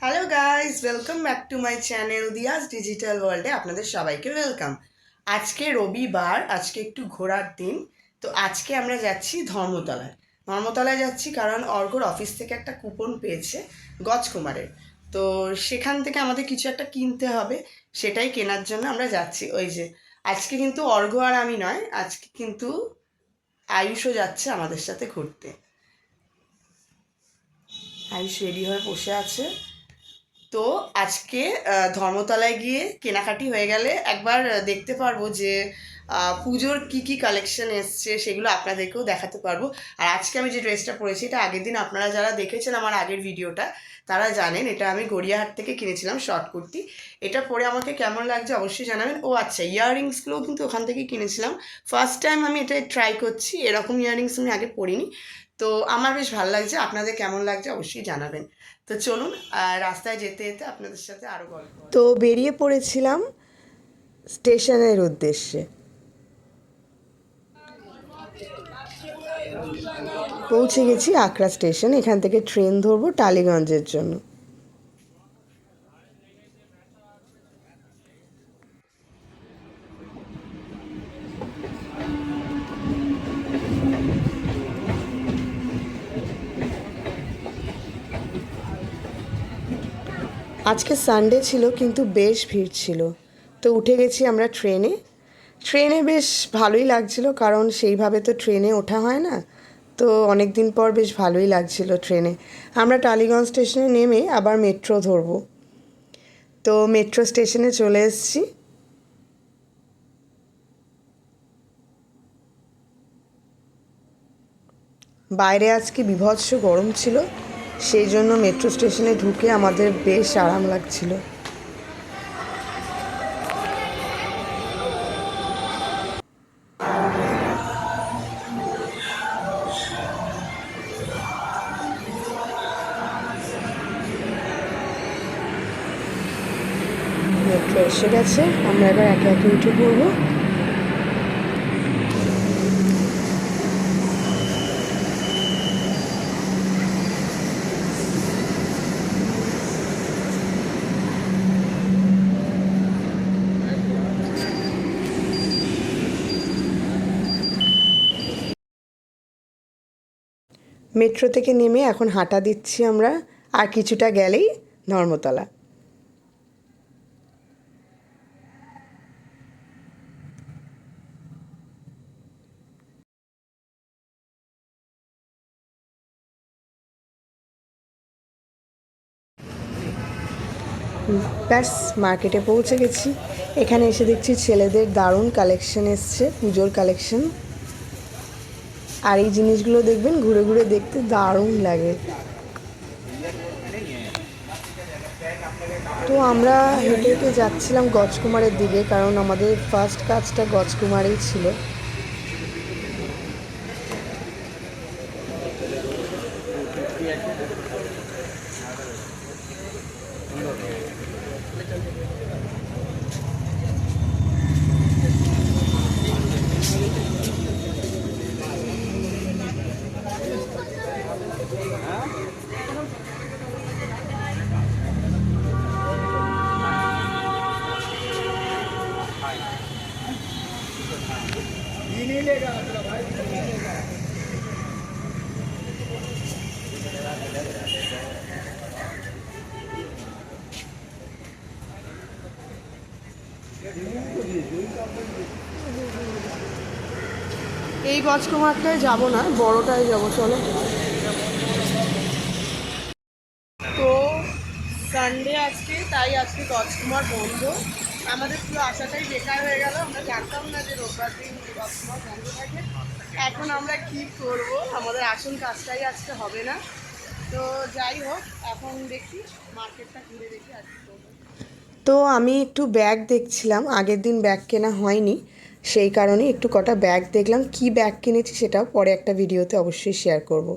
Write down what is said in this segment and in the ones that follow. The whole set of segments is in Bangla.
Hello guys, welcome back to my channel Diya's digital ওয়ার্ল্ডে আপনাদের সবাইকে ওয়েলকাম। আজকে রবিবার, আজকে একটু ঘোরার দিন। তো আজকে আমরা যাচ্ছি ধর্মতলায়। ধর্মতলায় যাচ্ছি কারণ অর্ঘ্যর অফিস থেকে একটা কুপন পেয়েছে গজকুমারের। তো সেখান থেকে আমাদের কিছু একটা কিনতে হবে, সেটাই কেনার জন্য আমরা যাচ্ছি। ওই যে আজকে কিন্তু অর্ঘ্য আর আমি নয়, আজকে কিন্তু আয়ুষও যাচ্ছে আমাদের সাথে ঘুরতে। আয়ুষ রেডি হয়ে বসে আছে। তো আজকে ধর্মতলায় গিয়ে কেনাকাটি হয়ে গেলে একবার দেখতে পারবো যে পুজোর কি কি কালেকশন এসছে, সেগুলো আপনাদেরকেও দেখাতে পারবো। আর আজকে আমি যে ড্রেসটা পরেছি, এটা আগের দিন আপনারা যারা দেখেছেন আমার আগের ভিডিওটা তারা জানেন, এটা আমি গড়িয়াহাট থেকে কিনেছিলাম, শর্ট কুর্তি। এটা পরে আমাকে কেমন লাগছে অবশ্যই জানাবেন। ও আচ্ছা, ইয়াররিংসগুলোও কিন্তু ওখান থেকেই কিনেছিলাম। ফার্স্ট টাইম আমি এটা ট্রাই করছি, এরকম ইয়াররিংস আমি আগে পরিনি। তো আমার বেশ ভালো লাগছে, আপনাদের কেমন লাগছে অবশ্যই জানাবেন। তো চলুন, রাস্তায় যেতে যেতে আপনাদের সাথে আরও গল্প। তো বেরিয়ে পড়েছিলাম স্টেশনের উদ্দেশ্যে। পৌঁছে গেছি আকরা স্টেশন। এখান থেকে ট্রেন ধরবো টালিগঞ্জের জন্য। আজকে সানডে ছিল কিন্তু বেশ ভিড় ছিল। তো উঠে গেছি আমরা ট্রেনে। ট্রেনে বেশ ভালোই লাগছিল, কারণ সেইভাবে তো ট্রেনে ওঠা হয় না। তো অনেক দিন পর বেশ ভালোই লাগছিল ট্রেনে। আমরা টালিগঞ্জ স্টেশনে নেমে আবার মেট্রো ধরবো। তো মেট্রো স্টেশনে চলে এসেছি। বাইরে আজকে বীভৎস গরম ছিল, সেই জন্য মেট্রো স্টেশনে ঢুকে আমাদের বেশ আরাম লাগছিল। মেট্রো এসে গেছে, আমরা এবার একে একে উঠে পড়বো। মেট্রো থেকে নেমে এখন হাঁটা দিচ্ছি আমরা, আর কিছুটা গেলেই ধর্মতলা। ব্যাস মার্কেটে পৌঁছে গেছি। এখানে এসে দেখছি ছেলেদের দারুণ কালেকশন এসছে, পুজোর কালেকশন। আর এই জিনিসগুলো দেখবেন ঘুরে ঘুরে দেখতে দারুণ লাগে। তো আমরা হেঁটে হেঁটে যাচ্ছিলাম গজকুমারের দিকে, কারণ আমাদের ফার্স্ট কাজটা গজকুমারেই ছিল। এই গজকুমারটায় যাবো না, বড়টায় যাবো, চলো। তো সানডে আজকে, তাই আজকে গজকুমার বন্ধ। আমাদের পুরো আশাটাই বেকার হয়ে গেল, আমরা জানতাম না যে রোববার দিন গজকুমার বন্ধ থাকে। এখন আমরা কি করব, আমাদের আসল কাজটাই আজকে হবে না। তো যাই হোক, এখন দেখি মার্কেটটা ঘুরে দেখি আর কি করবো। তো আমি একটু ব্যাগ দেখছিলাম, আগের দিন ব্যাগ কেনা হয়নি, সেই কারণে একটু কটা ব্যাগ দেখলাম। কি ব্যাগ কিনেছি সেটাও পরে একটা ভিডিওতে অবশ্যই শেয়ার করব।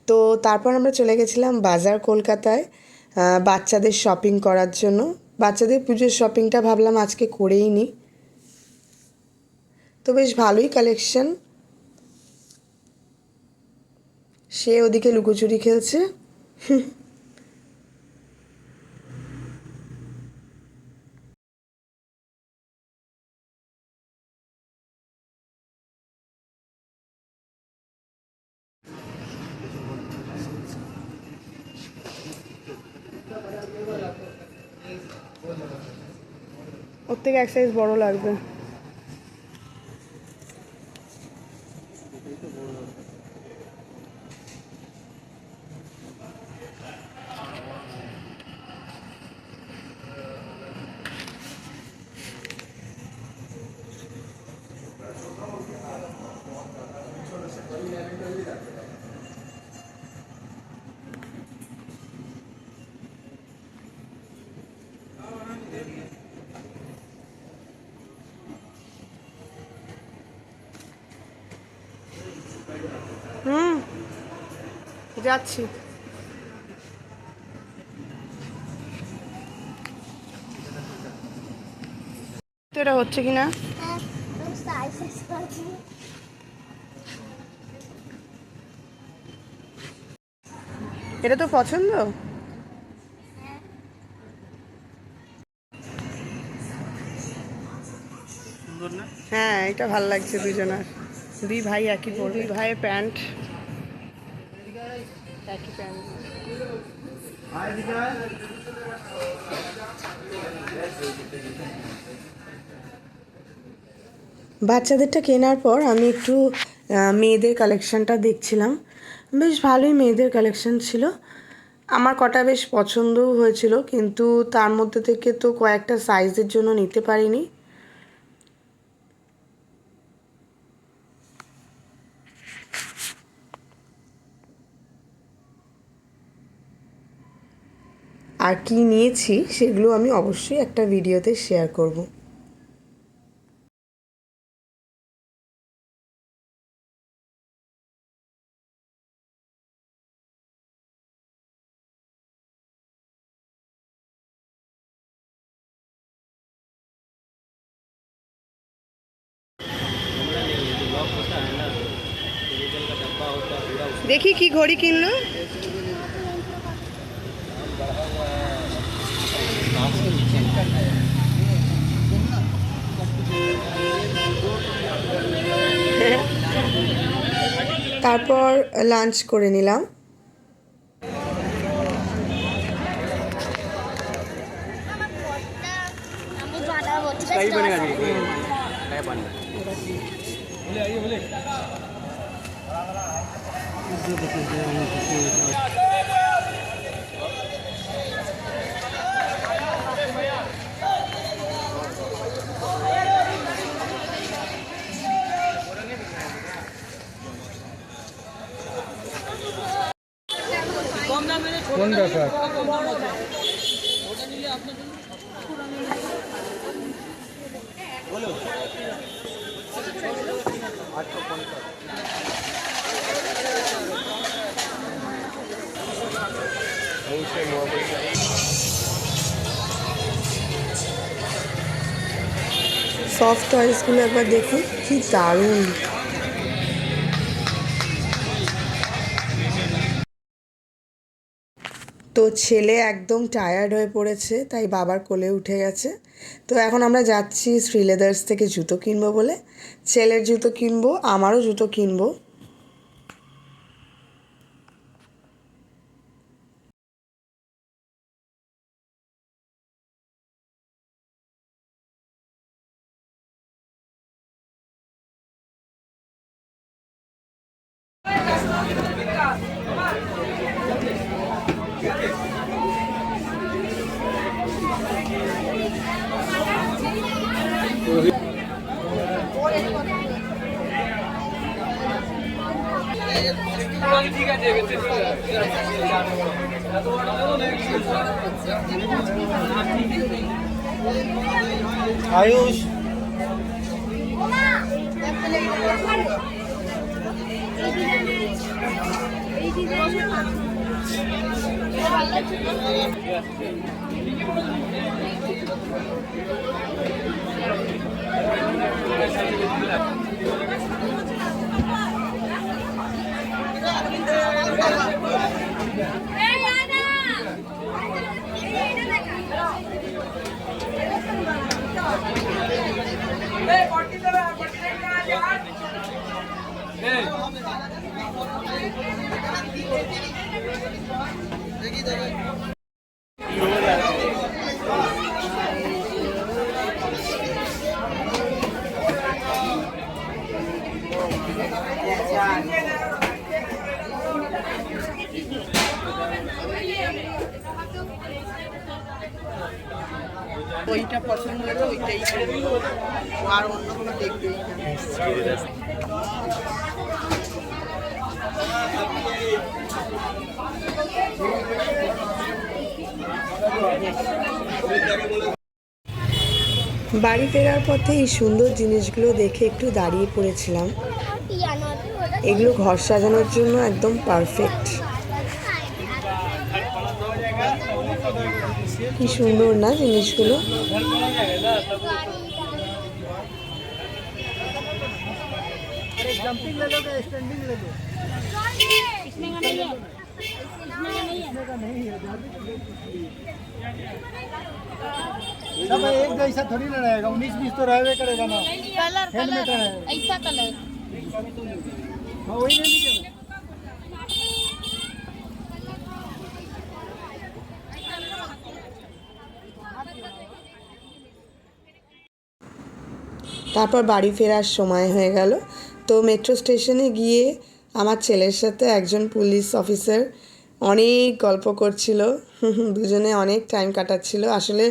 তো তারপর আমরা চলে গেছিলাম বাজার কলকাতায় বাচ্চাদের শপিং করার জন্য। বাচ্চাদের পুজোর শপিংটা ভাবলাম আজকে করেই নিই। তো বেশ ভালোই কালেকশন। সে ওদিকে লুকোচুরি খেলছে। ওর থেকে এক সাইজ বড় লাগবে। যাচ্ছি। তো এটা হচ্ছে কিনা এটা তো পছন্দ। হ্যাঁ এটা ভাল লাগছে দুজনের, দুই ভাই একই পরবে, দুই ভাইয়ের প্যান্ট একই প্যান্ট। বাচ্চাদেরটা কেনার পর আমি একটু মেয়েদের কালেকশানটা দেখছিলাম। বেশ ভালোই মেয়েদের কালেকশান ছিল, আমার কটা বেশ পছন্দও হয়েছিল, কিন্তু তার মধ্যে থেকে তো কয়েকটা সাইজের জন্য নিতে পারিনি। আর কি নিয়েছি সেগুলো আমি অবশ্যই একটা ভিডিওতে শেয়ার করব। দেখি কি ঘড়ি কিনলো। তারপর লাঞ্চ করে নিলাম। কোন ব্যাপার? সফট টয়েসগুলো একবার দেখুন, কি দারুণ। তো ছেলে একদম টায়ার্ড হয়ে পড়েছে, তাই বাবার কোলে উঠে গেছে। তো এখন আমরা যাচ্ছি শ্রীলেদার্স থেকে জুতো কিনবো বলে। ছেলের জুতো কিনবো, আমারও জুতো কিনবো। আয়ুষ ওইটা পছন্দ হলে ওইটাই কিনবো, আর অন্য কোনো দেখবেই না। বাড়ি ফেরার পথে এই সুন্দর জিনিসগুলো দেখে একটু দাঁড়িয়ে পড়েছিলাম। এগুলো ঘর সাজানোর জন্য একদম পারফেক্ট। কি সুন্দর না জিনিসগুলো। सब एक जैसा थोड़ी ना रहेगा, 19-20 तो रहवे करेगा ना। कलर हेलमेट कलर है। ऐसा कलर हाँ वही ले लीजिए ना। তারপর বাড়ি ফেরার সময় হয়ে গেল। তো মেট্রো স্টেশনে গিয়ে আমার ছেলের সাথে একজন পুলিশ অফিসার অনেক গল্প করছিল। দুজনে অনেক টাইম কাটাচ্ছিল। আসলে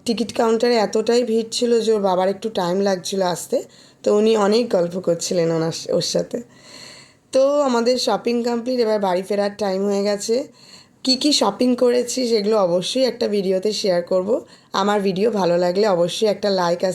টিকিট কাউন্টারে এতটাই ভিড় ছিল যে ওর বাবার একটু টাইম লাগছিল আসতে, তো উনি অনেক গল্প করছিলেন ওর সাথে। তো আমাদের শপিং কমপ্লিট, এবার বাড়ি ফেরার টাইম হয়ে গেছে। কি কি শপিং করেছি সেগুলো অবশ্যই একটা ভিডিওতে শেয়ার করব। আমার ভিডিও ভালো লাগলে অবশ্যই একটা লাইক আর